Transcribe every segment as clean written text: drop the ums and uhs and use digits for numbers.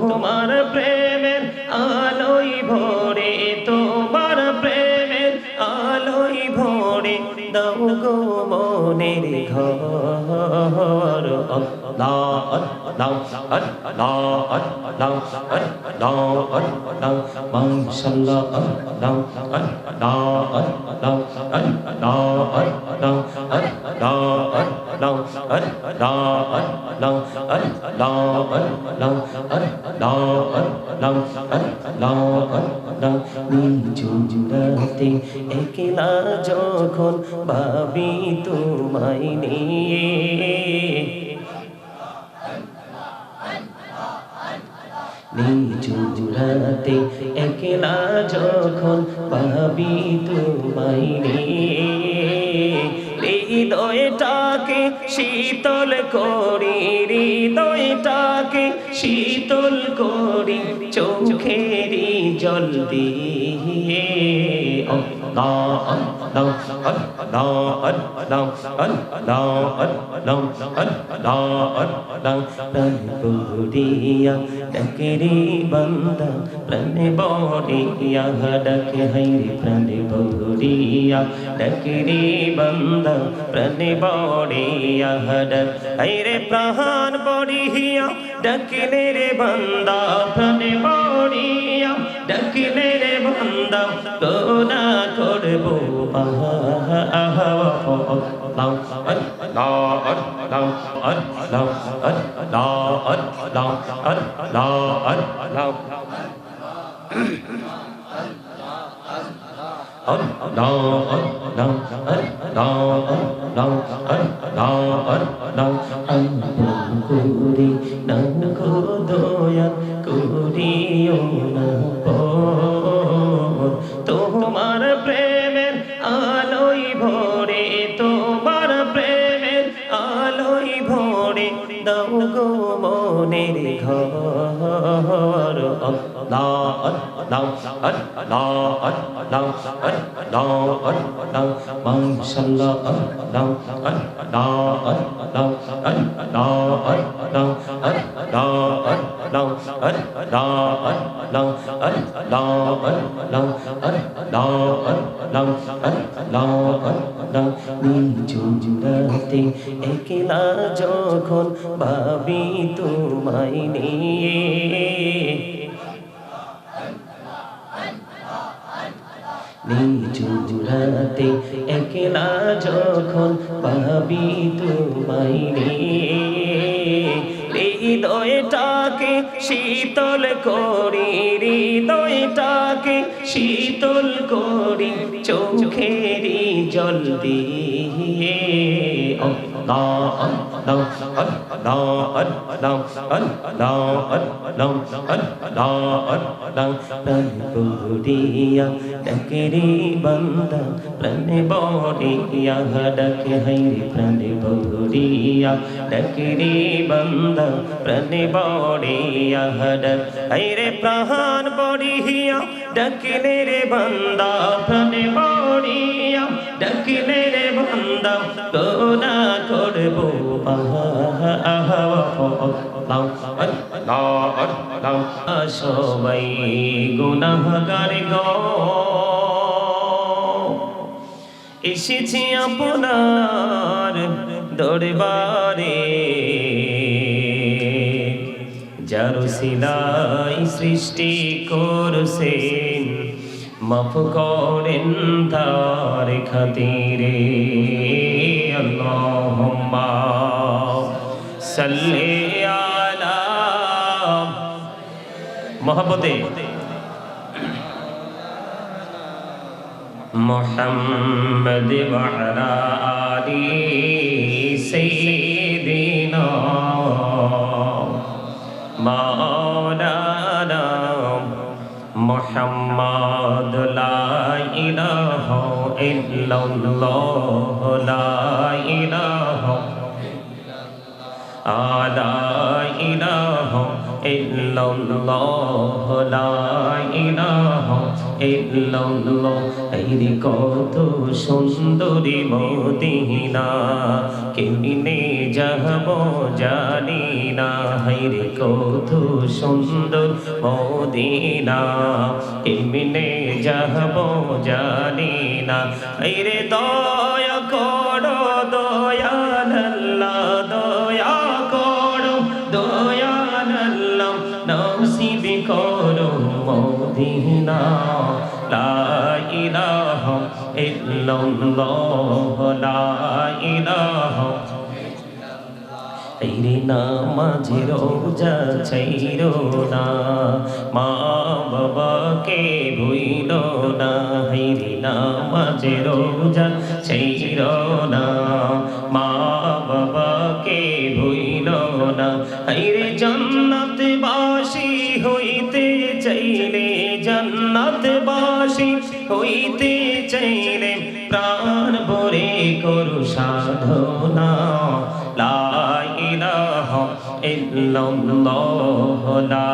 তোমার প্রেমের আলোয় ভরে, তোমার প্রেমের আলোয় ভরে দাও গো মনের ঘর। আল্লাহ আল্লাহ আল্লাহ আল্লাহ আল্লাহ আল্লাহ মাশাআল্লাহ আল্লাহ আল্লাহ আল্লাহ আল্লাহ আল্লাহ নিঝুমরাতে একলা যখন ভাবি তোমায় নিয়ে, নিঝুমরাতে একলা যখন ভাবি তোমায় নিয়ে, হৃদয়টাকে শীতল করি, হৃদয়টাকে শীতল করি চোখেরই জল দিয়ে। আল্লাহ আল্লাহ আল্লাহ আল্লাহ আল্লাহ আল্লাহ আল্লাহ আল্লাহ প্রাণ বড়িয়া ডাকে রে বান্দা, প্রাণ বড়িয়া ডাকে হাইরে প্রাণ বড়িয়া ডাকে রে বান্দা, প্রাণ বড়িয়া ডাক হাইরে প্রাণ বড়িয়া ডাকলে রে বান্দা, প্রাণ বড়িয়া ডাকলে রে বান্দা গোনা করবো আহা আহা। তোমার প্রেমের আলোয় ভরে, তোমার প্রেমের আলোয় ভরে দাও গো মনের ঘর। আল্লাহ আল্লাহ আল্লাহ আল্লাহ আল্লাহ আল্লাহ মাশাআল্লাহ আল্লাহ আল্লাহ আল্লাহ আল্লাহ আল্লাহ আল্লাহ আল্লাহ আল্লাহ আল্লাহ আল্লাহ আল্লাহ। নিঝুমরাতে একলা যখন ভাবি তোমায় নিয়ে, নিঝুমরাতে একলা যখন ভাবি তোমায় নিয়ে, হৃদয়টাকে শীতল করি, হৃদয়টাকে শীতল করি চোখেরই জল দিয়ে। আল্লাহ আল্লাহ আল্লাহ আল্লাহ আল্লাহ আল্লাহ আল্লাহ আল্লাহ প্রাণ বড়িয়া ডাকে রে বান্দা, প্রাণ বড়িয়া ডাকে হাইরে প্রাণ বড়িয়া ডাকে রে বান্দা, প্রাণ বড়িয়া ডাক হাইরে প্রাণ বড়িয়া ডাকলে রে বান্দা, প্রাণ বড়িয়া ডাকলে রে বান্দা গোনা করবো আহা আহা। সবাই গুনাহগার গো, এসেছি আপনার দরবারে, যার সিলাই সৃষ্টি করছেন মাফ করেন তার খাতিরে। আল্লাহুম্মা সাল্লি আলা মোহাব্বতে মুহাম্মদ ওয়া আলা আলি সাইয়্যিদিনা মাওলানা মুহাম্মদ লা ইলাহা ইল্লাল্লাহ লা ইলাহা লা ইলাহা ইল্লাল্লাহ লা ইলাহা ইল্লাল্লাহ। এই কত সুন্দরী মদিনা, কেমনে যাব জানি না। হায়রে কত সুন্দর মদিনা, কেমনে যাব জানি না। হায়রে দয়া করো দয়াল আল্লাহ, দয়া করো দয়াল আল্লাহ, নসিব করো মদিনা। লা ইলাহা ইল্লাল্লাহ লা ইলাহা। হায়রে নামাজে রোজা ছাইরো না, মা বাবাকে ভুইলো না। হায়রে নামাজে রোজা ছাইরো না, মা বাবাকে ভুইলো না। হায়রে জান্নাতবাসী হইতে চাইলে, জান্নাতবাসী হইতে চাইলে প্রাণ ভরে করু সাধনা। লা ইলাহা ইল্লাল্লাহ লা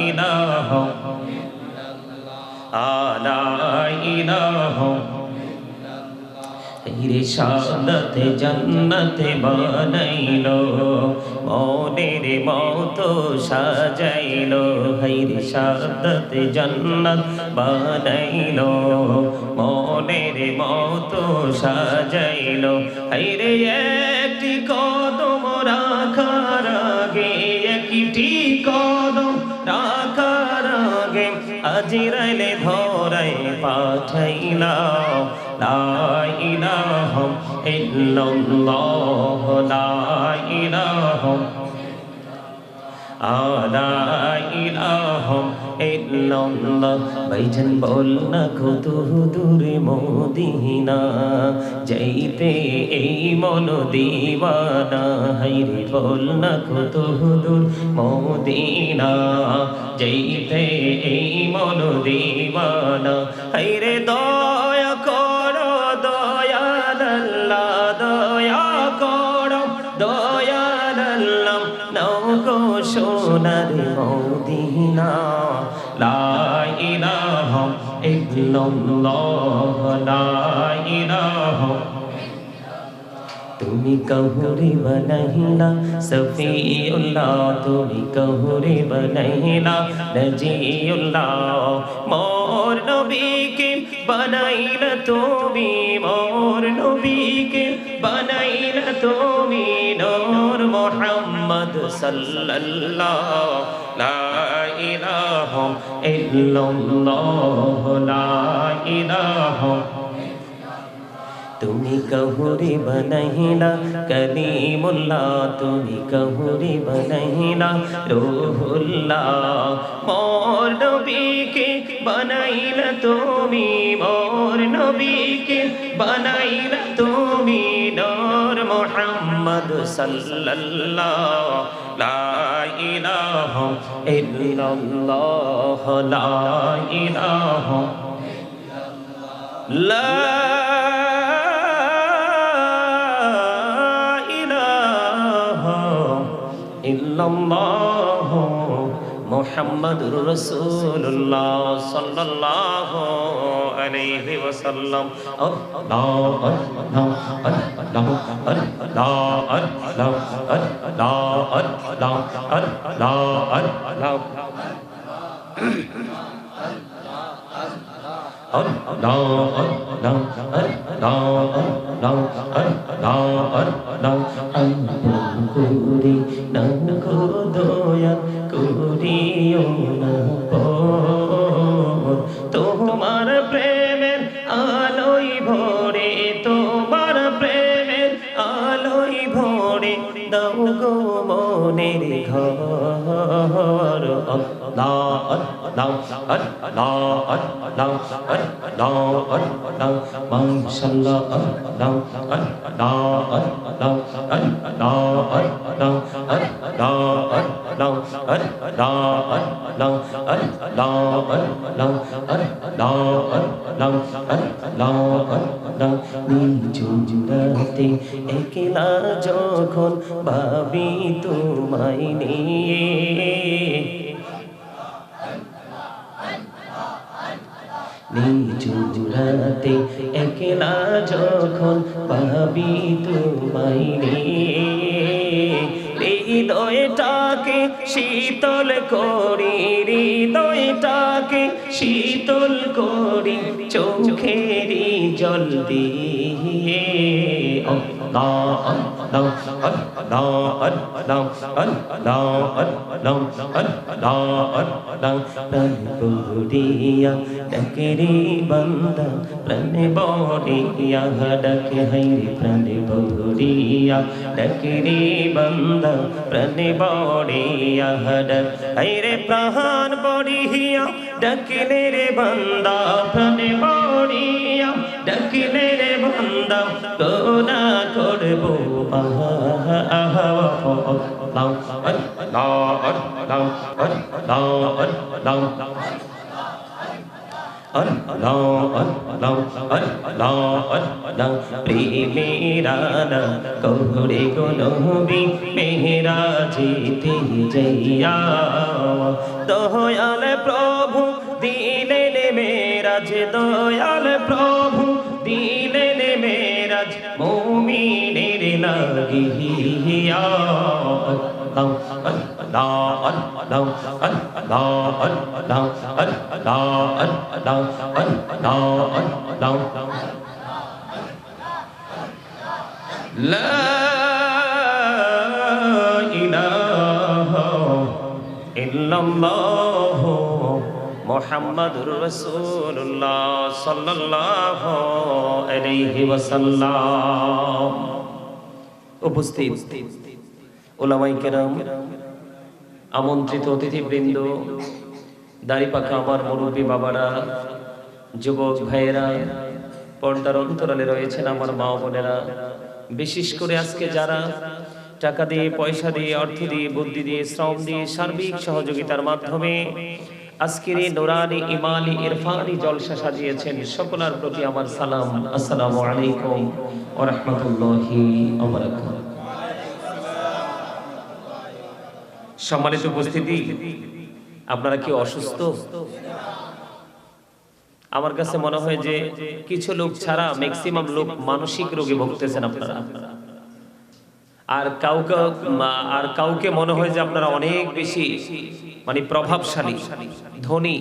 ইলাহা লা ইলাহা। হায়রে শাহাদাতে জান্নাতে বানাইলো, মনের মতো সাজাইলো। হায়রে শাহাদাতে জান্নাত বানাইলো, মনের মতো সাজাইলো। হায়রে একটি কদম রাখার আগে, একটি কদম রাখার আগে আজরাইলে ধরাই পাঠাইলা। লা ইলাহা ইল্লাল্লাহ লা ইলাহা লা ইলাহা ইল্লাল্লাহ। ভাইজান বল না কত দূরে মদিনা, যাইতে এই মন দিওয়ানা। হায়রে বল না কত দূর মদিনা, যাইতে এই মন দিওয়ানা। হায়রে দয়া করো দয়াল আল্লাহ, দয়া করো দয়াল আল্লাহ, নাও গো সোনার মদিনা। লা ইলাহা ইল্লাল্লাহ লা ইলাহা। তুমি কহুরে বনাইলা সফিউল্লাহ, তুমি কহুরে বনাইলা নজিউল্লাহ। মোর নবীকে বানাইলা তুমি, মোর নবীকে বানাইলা তুমি নূর মুহাম্মদ সাল্লাল্লাহ। লা ইলাহা ইল্লাল্লাহ লা ইলাহা। তুমি কহুরে বনাইলা কলিমুল্লাহ, তুমি কহুরে বনাইলা রূহুল্লাহ। মোর নবীকে বানাইলা তুমি, মোর নবীকে বানাইলা তুমি নূর মুহাম্মদ সাল্লাল্লাহ। লা ইলাহা ইল্লাল্লাহ লা ইলাহা লা ইল্লাল্লাহ মুহাম্মাদুর রাসূলুল্লাহ সাল্লাল্লাহু আলাইহি ওয়াসাল্লাম। আল্লাহ আল্লাহ আল্লাহ আল্লাহ আল্লাহ আল্লাহ আল্লাহ আল্লাহ তোমার প্রেমের আলোয় ভরে, তোমার প্রেমের আলোয় ভরে দাও গো মনের ঘর আল্লাহ আল্লাহ আল্লাহ আল্লাহ আল্লাহ আল্লাহ মাশাআল্লাহ আল্লাহ আল্লাহ আল্লাহ আল্লাহ আল্লাহ আল্লাহ আল্লাহ নিঝুমরাতে একলা যখন ভাবি তোমায় নিয়ে নিঝুমরাতে একলা যখন ভাবি তোমায় নিয়ে হৃদয়টাকে শীতল করি হৃদয়টাকে শীতল করি চোখেরই জল দিয়ে আল্লাহ আল্লাহ আল্লাহ আল্লাহ আল্লাহ আল্লাহ আল্লাহ আল্লাহ প্রাণ বড়িয়া ডাকে রে বান্দা প্রাণ বড়িয়া ডাকে হাইরে প্রাণ বড়িয়া ডাকে রে বান্দা প্রাণ বড়িয়া ডাক হাইরে প্রাণ বড়িয়া ডাকলে রে বান্দা প্রাণ বড়িয়া ডাকলে রে বান্দা কোনা করবো আহা আহা আল্লাহ আল্লাহ আল্লাহ আল্লাহ আল্লাহ প্রেমেরানা কৌরে গো নবী মেরা যেতে যাইয়া দয়াল প্রভু দিলেন মেরাজ দয়াল প্রভু দিলেন মেরাজ মুমিনের লাগিয়া মুহাম্মাদুর রাসূলুল্লাহ সাল্লাল্লাহু আলাইহি ওয়াসাল্লাম। উপস্থিত উলামায়ে কেরাম, আমন্ত্রিত অতিথিবৃন্দ, দাড়িপাকা আমার মুরব্বী বাবারা, যুবক ভাইয়েরা, পর্দার অন্তরালে রয়েছেন আমার মা বোনেরা, বিশেষ করে আজকে যারা টাকা দিয়ে, পয়সা দিয়ে, অর্থ দিয়ে, বুদ্ধি দিয়ে, শ্রম দিয়ে, সার্বিক সহযোগিতার মাধ্যমে আজকের এই নুরানি ইমানি ইরফানি জলসা সাজিয়েছেন, সকলের প্রতি আমার সালাম। আসসালামু আলাইকুম ওয়া রাহমাতুল্লাহি ওয়া বারাকাতুহু। সম্মানিত উপস্থিতি, আপনারা কি অসুস্থ? আমার কাছে মনে হয় যে কিছু লোক ছাড়া ম্যাক্সিমাম লোক মানসিক রোগে ভুগতেছেন আপনারা। আর কাউকে মনে হয় যে আপনারা অনেক বেশি মানে প্রভাবশালী, ধনী।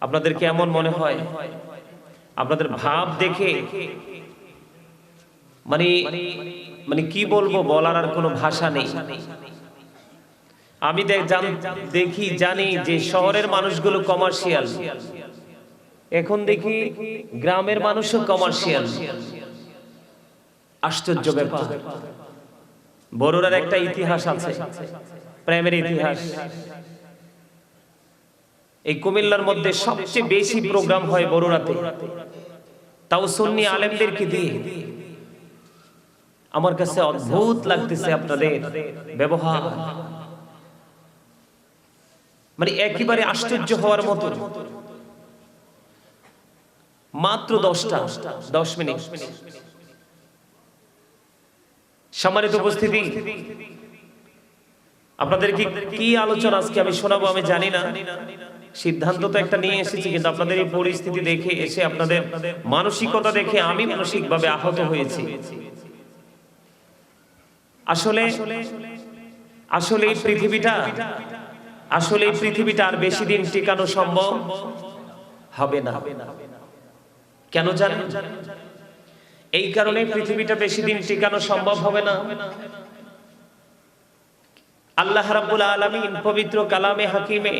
আপনাদের কেমন মনে হয়? আপনাদের ভাব দেখে মানে কি বলবো, বলার আর কোনো ভাষা নেই। আমি দেখি জানি যে শহরের মানুষগুলো কমার্শিয়াল, এখন দেখি গ্রামের মানুষও কমার্শিয়াল। আশ্চর্য ব্যাপার। বড়ুরার একটা ইতিহাস আছে, প্রেমের ইতিহাস। এই কুমিল্লার মধ্যে সবচেয়ে বেশি প্রোগ্রাম হয় বড়ুরাতে, তাও সুন্নি আলেমদেরকে দিয়ে। আমার কাছে অদ্ভুত লাগতেছে আপনাদের ব্যবহার, মানে একেবারে আশ্চর্য হওয়ার মতো। মাত্র 10 মিনিট। সম্মানিত উপস্থিতি, আপনাদের কি আলোচনা আজকে আমি শোনাবো আমি জানি না। সিদ্ধান্ত তো একটা নিয়ে এসেছি, কিন্তু আপনাদের এই পরিস্থিতি দেখে এসে, আপনাদের মানসিকতা দেখে আমি মানসিকভাবে আহত হয়েছি। আসলে এই পৃথিবীটা আর বেশি দিন টিকানো সম্ভব হবে না। কেন জানেন? এই কারণে পৃথিবীটা বেশি দিন টিকানো সম্ভব হবে না। আল্লাহ রাব্বুল আলামিন পবিত্র কালামে হাকিমে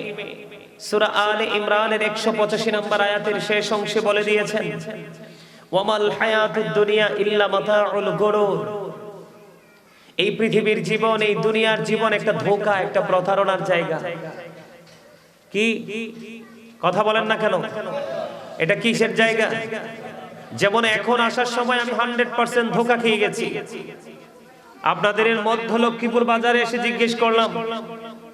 সূরা আলে ইমরানের 185 নম্বর আয়াতের শেষ অংশে বলে দিয়েছেন, ওয়ামাল হায়াতুদ দুনিয়া ইল্লা মাতাউল গুরুর। এই পৃথিবীর জীবন, এই দুনিয়ার জীবন একটা ধোঁকা, একটা প্রতারণার জায়গা। কি কথা বলেন না কেন? এটা কিসের জায়গা? যেমন এখন আসার সময় আমি 100% ধোঁকা খেয়ে গেছি। আপনাদের এর মধ্য লক্ষ্মীপুর বাজারে এসে জিজ্ঞেস করলাম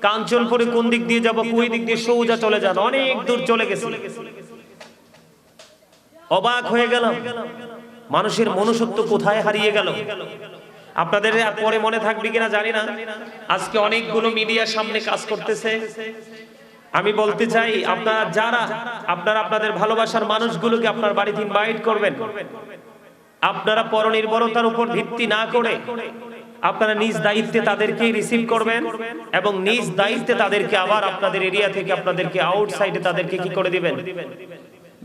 কাঞ্চনপুরে কোন দিক দিয়ে যাব, কোন দিক দিয়ে, সোজা চলে যান, অনেক দূর চলে গেছি। অবাক হয়ে গেলাম, মানুষের মনুষ্যত্ব কোথায় হারিয়ে গেল। আপনাদের পরে মনে থাকবে কিনা জানি না, আজকে অনেকগুলো মিডিয়ার সামনে কাজ করতেছে। আমি বলতে চাই, আপনারা যারা আপনাদের ভালোবাসার মানুষগুলোকে আপনার বাড়িতে ইনভাইট করবেন, আপনারা পরনির্ভরতার উপর ভিত্তি না করে আপনারা নিজ দায়িত্বে তাদেরকে রিসিভ করবেন এবং নিজ দায়িত্বে তাদেরকে আবার আপনাদের এরিয়া থেকে আপনাদেরকে আউটসাইডে তাদেরকে কি করে দিবেন,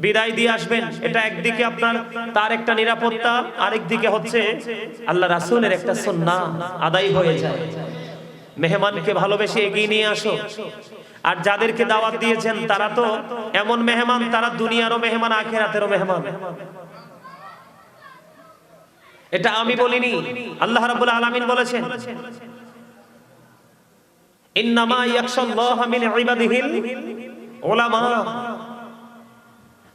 বিদায় দিয়ে আসবেন। এটা একদিকে আপনার তার একটা নিরাপত্তা, আরেকদিকে হচ্ছে আল্লাহ রাসূলের একটা সুন্নাহ আদায় হয়ে যায়। মেহমানকে ভালোবেসে এগিয়ে নিয়ে আসো। আর যাদেরকে দাওয়াত দিয়েছেন তারা তো এমন মেহমান, তারা দুনিয়ারও মেহমান, আখিরাতেরও মেহমান। এটা আমি বলিনি, আল্লাহ রাব্বুল আলামিন বলেছেন, ইন্নামা ইয়াখশাল্লাহা মিন ইবাদিহিল উলামা।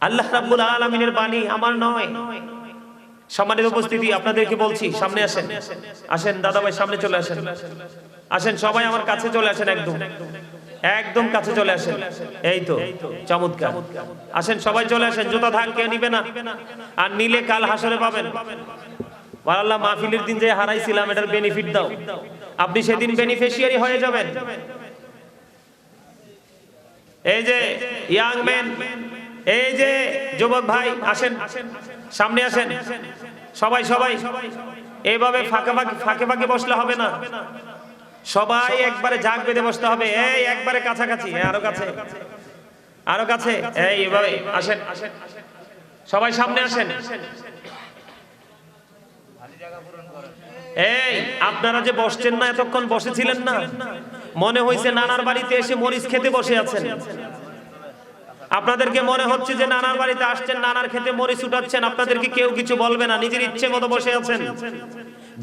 আল্লাহ রাব্বুল আলামিনের বাণী, আমার নয়। সম্মানিত উপস্থিতি, আপনাদেরকে বলছি, সামনে আসেন, আসেন দাদা ভাই, সামনে চলে আসেন, আসেন সবাই আমার কাছে চলে আসেন, একদম কাছে চলে আসেন। এই তো চমৎকার, আসেন সবাই চলে আসেন। জুতা ধান কেউ নিবে না, আর নিলে কাল হাসরে পাবেন। আল্লাহ মাহফিলের দিন যে হারাইছিলাম, এটার বেনিফিট দাও, আপনি সেদিন বেনিফিশিয়ারি হয়ে যাবেন। এই যে ইয়াং ম্যান, এই যে যুবক ভাই, আসেন সামনে আসেন সবাই। এইভাবে ফাঁকে ফাঁকে বসলে হবে না, সবাই একবারে জাগ বেঁধে বসতে হবে। এই একবারে কাছাকাছি, আরো কাছে, এইভাবে আসেন, সবাই সামনে আসেন। এই আপনারা যে বসছেন না, এতক্ষণ বসেছিলেন না, মনে হয়েছে নানার বাড়িতে এসে মরিচ খেতে বসে আছেন। আপনাদেরকে মনে হচ্ছে যে নানার বাড়িতে আসছেন, নানার খেতে মরিচ উঠাচ্ছেন, আপনাদেরকে কেউ কিছু বলবে না, নিজের ইচ্ছে মতো বসে আছেন।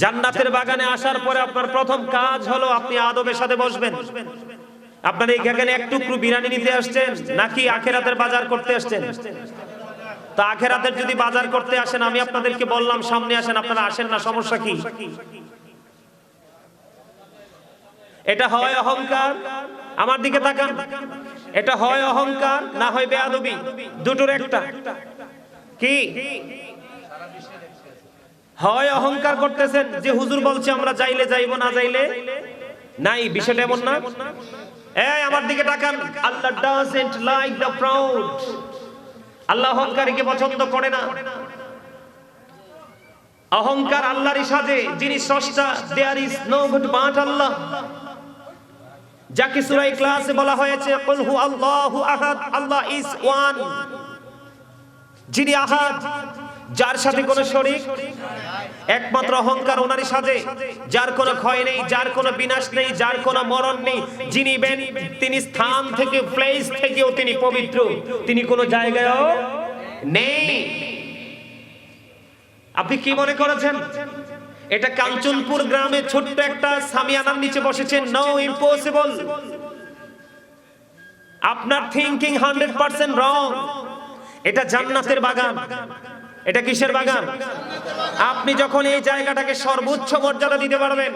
জান্নাতের বাগানে আসার পরে আপনার প্রথম কাজ হলো আপনি আদবের সাথে বসবেন। আপনারা এখানে এক টুকরো বিরিয়ানি নিতে আসছেন নাকি আখিরাতের বাজার করতে আসছেন? তা আখিরাতের যদি বাজার করতে আসেন, আমি আপনাদেরকে বললাম সামনে আসেন, আপনারা আসেন না, সমস্যা কি? এটা হয় অহংকার, আমার দিকে তাকান, এটা হয় অহংকার না হয় বেয়াদবি, দুটোর একটা। কি হয়? অহংকার করতেছেন যে হুজুর বলছে আমরা যাইলে যাইবো, না যাইলে নাই, বিষয়টা এমন না। এই আমার দিকে তাকান, আল্লাহ doesn't like the proud, আল্লাহ অহংকারীকে পছন্দ করে না। অহংকার আল্লাহরই সাজে, যিনি স্রষ্টা, there is no good but Allah, যাকে সূরা ইখলাসে বলা হয়েছে কুল হু আল্লাহু আহাদ, আল্লাহ ইজ ওয়ান, যিনি আহাদ, যার সাথে কোনো শরীক, একমাত্র অহংকার ওনারই সাজে, যার কোনো ক্ষয় নেই, যার কোনো বিনাশ নেই, যার কোনো মরণ নেই, যিনি তিনি স্থান থেকে, প্লেস থেকেও তিনি পবিত্র, তিনি কোনো জায়গায়ও নেই। আপনি কি মনে করেছেন এটা কাঞ্চনপুর গ্রামে ছোট্ট একটা সামিয়ানার নিচে বসেছেন? No, impossible. আপনার থিংকিং 100% রং। এটা জান্নাতের বাগান। এটা কিসের বাগান? আপনি যখন এই জায়গাটাকে সর্বোচ্চ মর্যাদা দিতে পারবেন,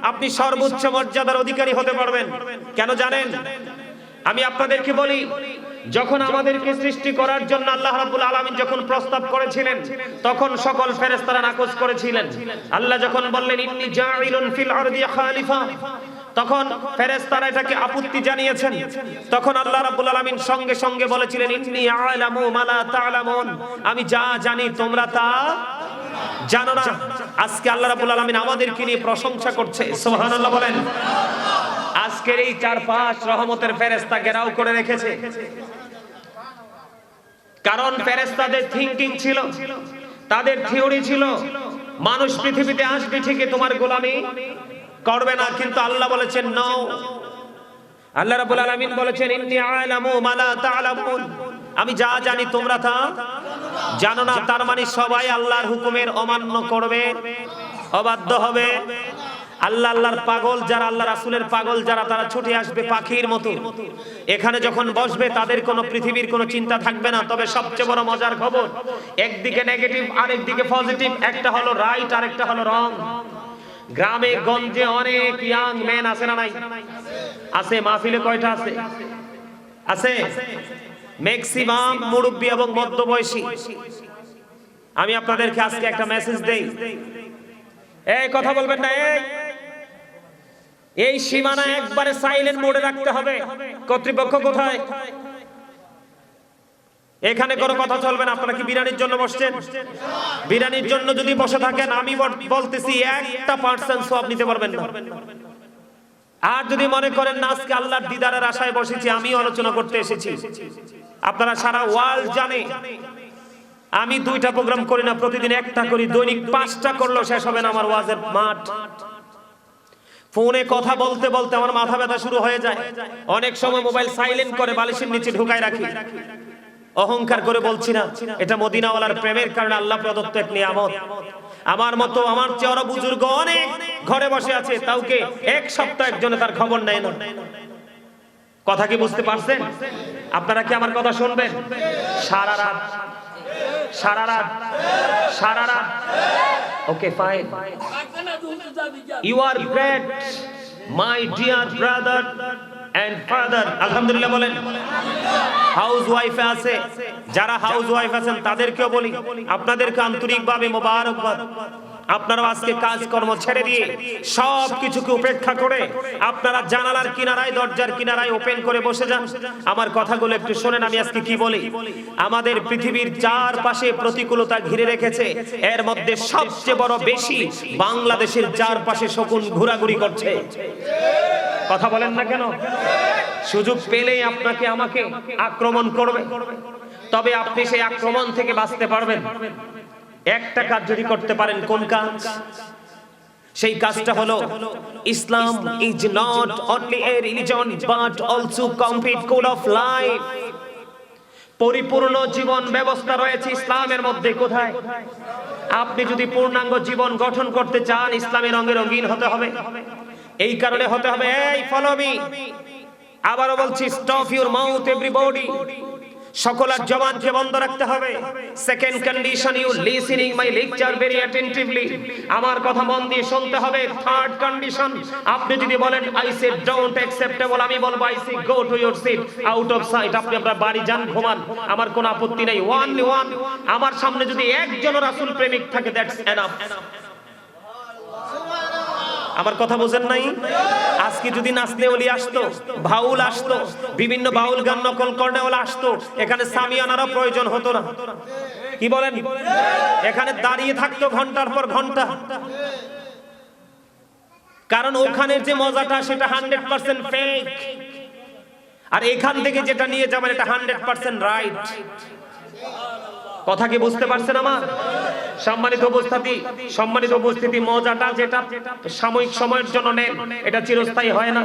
আপনি সর্বোচ্চ মর্যাদার অধিকারী হতে পারবেন। কেন জানেন? আমি আপনাদেরকে বলি, যখন আমাদেরকে সৃষ্টি করার জন্য আল্লাহ রাব্বুল আলামিন যখন প্রস্তাব করেছিলেন, তখন সকল ফেরেশতারা নাকচ করেছিলেন। আল্লাহ যখন বললেন ইন্নী জাইলুন ফিল আরদি খালিফা, তখন ফেরেশতারা এটাকে আপত্তি জানিয়েছেন। তখন আল্লাহ রাব্বুল আলামিন সঙ্গে সঙ্গে বলেছিলেন ইন্নী আ'লামু মা লা তা'লামুন, আমি যা জানি তোমরা তা জানো না। আজকে আল্লাহ রাব্বুল আলামিন আমাদেরকে নিয়ে প্রশংসা করছে, সুবহানাল্লাহ বলেন। আজকের এই চারপাশ রহমতের ফেরেশতা ঘেরাও করে রেখেছে, কারণ ফেরেশতাদের থিংকিং ছিল, তাদের থিওরি ছিল, মানুষ পৃথিবীতে আসবে ঠিকই, তোমার গোলামি করবে না। কিন্তু আল্লাহ বলেছেন নাও, আল্লাহ রাব্বুল আলামিন বলেছেন ইন্নী আ'লামু মা লা তা'লামুন, আমি যা জানি তোমরা তা জানো না। তার মানে সবাই আল্লাহর হুকুমের অমান্য করবে, অবাধ্য হবে। আল্লাহ আল্লাহর পাগল যারা, আল্লাহ রাসূলের পাগল যারা, তারা ছুটে আসবে পাখির মতো। এখানে যখন বসবে তাদের কোনো পৃথিবীর কোনো চিন্তা থাকবে না। তবে সবচেয়ে বড় মজার খবর, একদিকে নেগেটিভ আরেকদিকে পজিটিভ, একটা হলো রাইট আরেকটা হলো রং। গ্রামে গঞ্জে অনেক ইয়াং ম্যান আছে না নাই? আছে। মাহফিলে কয়টা আছে? আছে। ম্যাক্সিমাম মুরব্বি এবং মধ্যবয়সী। আমি আপনাদেরকে আজকে একটা মেসেজ দেই, এই কথা বলবেন না, এই সীমানা একবারে সাইলেন্ট মোডে রাখতে হবে। কর্তৃপক্ষ কোথায়? এখানে কোনো কথা চলবে না। আপনারা কি বিরিয়ানির জন্য বসছেন? বিরিয়ানির জন্য যদি বসে থাকেন, আমি বলতেছি 1% সওয়াব নিতে পারবেন না। আর যদি মনে করেন না আজকে আল্লাহর দিদারের আশায় বসেছি, আমি আলোচনা করতে এসেছি, আপনারা সারা ওয়ার্ল্ড জানে আমি 2টা প্রোগ্রাম করি না, প্রতিদিন 1টা করি। দৈনিক 5টা করলেও শেষ হবে না আমার ওয়াজের মাঠ। ফোনে কথা বলতে বলতে আমার মাথা ব্যথা শুরু হয়ে যায়। অনেক সময় মোবাইল সাইলেন্ট করে বালিশের নিচে ঢুকায় রাখি। অহংকার করে বলছি না, এটা মদিনাওয়ালার প্রেমের কারণে আল্লাহ প্রদত্ত এক নিয়ামত। আমার মতো আমার চেয়ে বড় বুজুর্গ অনেক ঘরে বসে আছে, তাওকে এক সপ্তাহ একজনে তার খবর নেয় না। কথা কি বুঝতে পারছেন? আপনারা কি আমার কথা শুনবেন? সারা রাত সারা রাত সারা রাত। Okay fine, you are great my dear brother and father. আলহামদুলিল্লাহ বলেন। হাউস ওয়াইফ আছে, যারা হাউস ওয়াইফ আছেন তাদেরকেও বলি, আপনাদেরকে আন্তরিকভাবে মোবারকবাদ। আপনারা আজকে কাজকর্ম ছেড়ে দিয়ে সব কিছুকে উপেক্ষা করে আপনারা জানালার কিনারায় দরজার কিনারায় ওপেন করে বসে যান। আমার কথাগুলো একটু শোনেন। আমি আজকে কি বলি, আমাদের পৃথিবীর চারপাশে প্রতিকূলতা ঘিরে রেখেছে, এর মধ্যে সবচেয়ে বড় বেশি বাংলাদেশের চারপাশে শকুন ঘোরাঘুরি করছে। কথা বলেন না কেন? সুযোগ পেলেই আপনাকে আমাকে আক্রমণ করবে, তবে আপনি সেই আক্রমণ থেকে বাঁচতে পারবেন একটা কাজ যদি করতে পারেন। কোন কাজ? সেই কাজটা হলো, Islam is not only a religion but also complete code of life. পরিপূর্ণ জীবন ব্যবস্থা রয়েছে ইসলামের মধ্যে। কোথায়? আপনি যদি পূর্ণাঙ্গ জীবন গঠন করতে চান, ইসলামের রঙে রঙিন হতে হবে। এই কারণে হতে হবে, এই ফলো মি। আবারও বলছি, স্টপ ইউর মাউথ এভরিবডি। সকলের জবানকে বন্ধ রাখতে হবে। Second condition, you listening my lecture very attentively. আমার কথা মন দিয়ে শুনতে হবে। থার্ড কন্ডিশন, আপনি যদি বলেন আই সে ডোন্ট অ্যাকসেপ্টেবল, আমি বলবো I say go to your seat out of sight. আপনি আপনার বাড়ি যান, ঘুমান, আমার কোনো আপত্তি নাই। Only one. আমার সামনে যদি একজন রাসূল প্রেমিক থাকে, দ্যাটস এনাফ। আমার কথা বোঝেন নাই? আজকে যদি নাচতে ওলি আসতো, বাউল আসতো, বিভিন্ন বাউল গান নকল করতে ওলা আসতো, এখানে সামিয়ানারও প্রয়োজন হতো না। কি বলেন? এখানে দাঁড়িয়ে থাকতো ঘন্টার পর ঘন্টা। কারণ ওখানের যে মজাটা সেটা 100% ফেক, আর এখান থেকে যেটা নিয়ে যাবেন এটা 100% রাইট। কথা কি বুঝতে পারছেন আমার? সম্মানিত উপস্থিতি, মজাটা যেটা সাময়িক সময়ের জন্য নেন, এটা চিরস্থায়ী হয় না।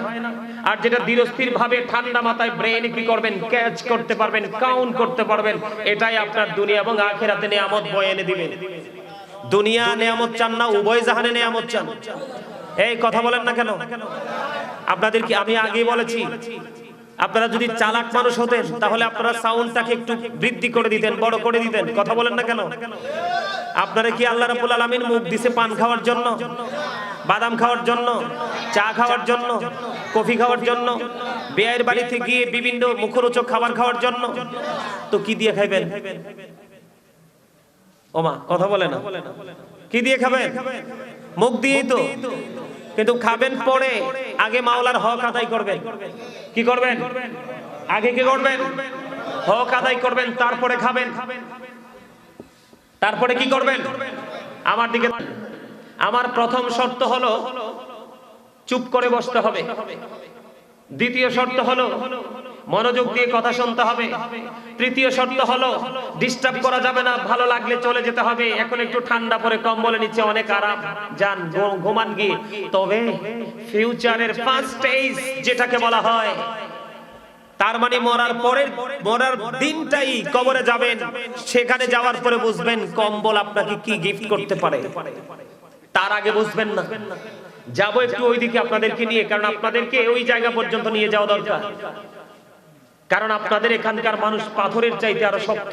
আর যেটা ধীরস্থির ভাবে ঠান্ডা মাথায় ব্রেন কি করবেন, ক্যাচ করতে পারবেন, কাউন্ট করতে পারবেন, এটাই আপনার দুনিয়া এবং আখিরাতে নিয়ামত বয়ে এনে দিবে। দুনিয়া নিয়ামত চান না, উভয় জাহানে নিয়ামত চান? এই কথা বলেন না কেন? আপনাদের কি আমি আগেই বলেছি, আপনারা যদি চালাক মানুষ হতেন তাহলে আপনারা সাউন্ডটাকে একটু বৃদ্ধি করে দিতেন, বড় করে দিতেন। কথা বলেন না কেন? আপনারা কি আল্লাহ রাব্বুল আলামিন মুখ দিছে পান খাওয়ার জন্য, বাদাম খাওয়ার জন্য, চা খাওয়ার জন্য, কফি খাওয়ার জন্য, বিয়ের বাড়িতে গিয়ে বিভিন্ন মুখরোচক খাবার খাওয়ার জন্য? তো কি দিয়ে খাইবেন? ওমা কথা বলে না, কি দিয়ে খাবেন? মুখ দিয়েই তো। কিন্তু খাবেন পরে, আগে মাওলার হক আদায় করবেন। কি করবেন? আগে কি করবেন? হক আদায় করবেন, তারপরে খাবেন। তারপরে কি করবেন? আমার দিকে। আমার প্রথম শর্ত হলো চুপ করে বসতে হবে। দ্বিতীয় শর্ত হলো মনোযোগ দিয়ে কথা শুনতে হবে। তৃতীয় শর্ত হলো ডিস্টার্ব করা যাবে না, ভালো লাগলে চলে যেতে হবে। এখন একটু ঠান্ডা পরে কম্বলে নিচে অনেক আরাম, যান ঘুমান গিয়ে। তবে ফিউচারের ফার্স্ট স্টেজ যেটাকে বলা হয়, তার মানে মরার দিনটাই কবরে যাবেন, সেখানে যাওয়ার পরে বুঝবেন কম্বল আপনাকে কি গিফট করতে পারে, তার আগে বুঝবেন না। যাবো একটু ওইদিকে আপনাদেরকে নিয়ে, কারণ আপনাদেরকে ওই জায়গা পর্যন্ত নিয়ে যাওয়া দরকার। কারণ আপনাদের এখানকার মানুষ পাথরের চাইতে আরো শক্ত।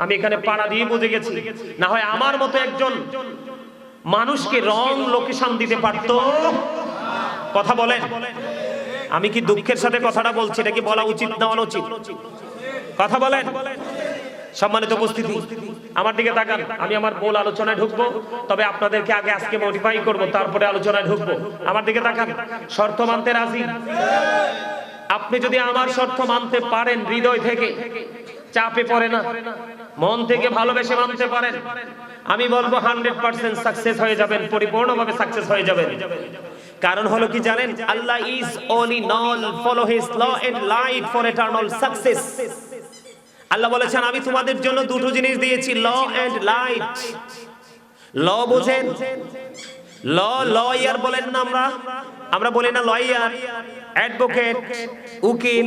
আমি এখানে পাড়া দিয়ে বুঝে গেছি, না হয় আমার মতো একজন মানুষকে রং লোকেশন দিতে পারতো। কথা বলেন, আমি কি দুঃখের সাথে কথাটা বলছি, এটা কি বলা উচিত না অনুচিত? কথা বলেন। সম্মানিত উপস্থিতি, আমার দিকে তাকান, আমি আমার মূল আলোচনায় ঢুকবো, তবে আপনাদেরকে আগে আজকে মডিফাই করব, তারপরে আলোচনায় ঢুকবো। আমার দিকে তাকান। শর্ত মানতে রাজি? আপনি যদি আমার শর্ত মানতে পারেন, হৃদয় থেকে, চাপে পড়ে না, মন থেকে ভালোবেসে মানতে পারেন, আমি বলবো 100% সাকসেস হয়ে যাবেন, পরিপূর্ণভাবে সাকসেস হয়ে যাবেন। কারণ হলো কি জানেন? আল্লাহ is only known, follow his law and light for eternal success। আল্লাহ বলেছেন আমি তোমাদের জন্য দুটো জিনিস দিয়েছি, ল এন্ড লাইট। ল বোঝেন? লয়ার বলেন না আমরা বলি না লয়ার, অ্যাডভোকেট, উকিল,